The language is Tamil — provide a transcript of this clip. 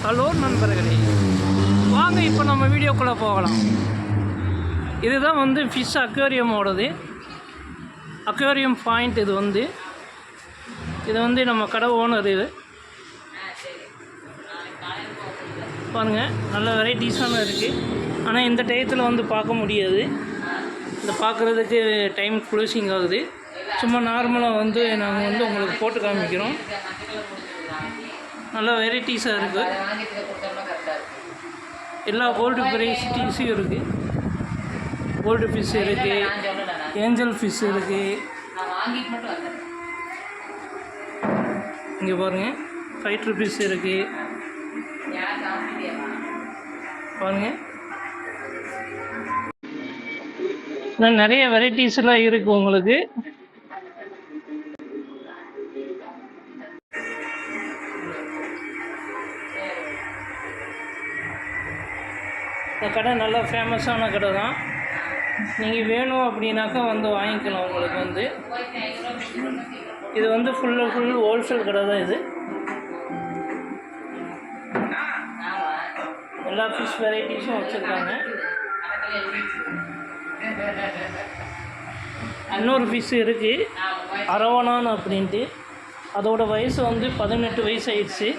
ஹலோ நண்பர்களே, வாங்க இப்போ நம்ம வீடியோக்குள்ளே போகலாம். இதுதான் வந்து ஃபிஷ் அக்வேரியமோடது அக்வேரியம் பாயிண்ட். இது வந்து நம்ம கடை ஓனர். இது பாருங்கள், நல்ல வெரைட்டிஸான இருக்குது. ஆனால் இந்த டயத்தில் வந்து பார்க்க முடியாது. இந்த பார்க்குறதுக்கு டைம் க்ளோசிங் ஆகுது. சும்மா நார்மலாக வந்து நாங்கள் வந்து உங்களுக்கு போட்டு காமிக்கிறோம். நல்ல வெரைட்டிஸாக இருக்குது. எல்லா கோல்டு வெரைட்டிஸும் இருக்குது. கோல்டு ஃபிஷ் இருக்குது, ஏஞ்சல் ஃபிஷ் இருக்குது. இங்கே பாருங்கள், ஃபைட்டர் ஃபிஷ் இருக்குது. பாருங்கள், இன்னும் நிறைய வெரைட்டிஸ்லாம் இருக்குது உங்களுக்கு. இந்த கடை நல்லா ஃபேமஸான கடை தான். நீங்கள் வேணும் அப்படின்னாக்கா வந்து வாங்கிக்கலாம். உங்களுக்கு வந்து இது வந்து ஃபுல் ஹோல்சேல் கடை தான். இது எல்லா ஃபிஷ் வெரைட்டிஸும் வச்சுருக்காங்க. இன்னொரு ஃபிஷ் இருக்குது, அரவணான் அப்படின்ட்டு. அதோடய வயசு வந்து 18 வயசு ஆயிடுச்சு.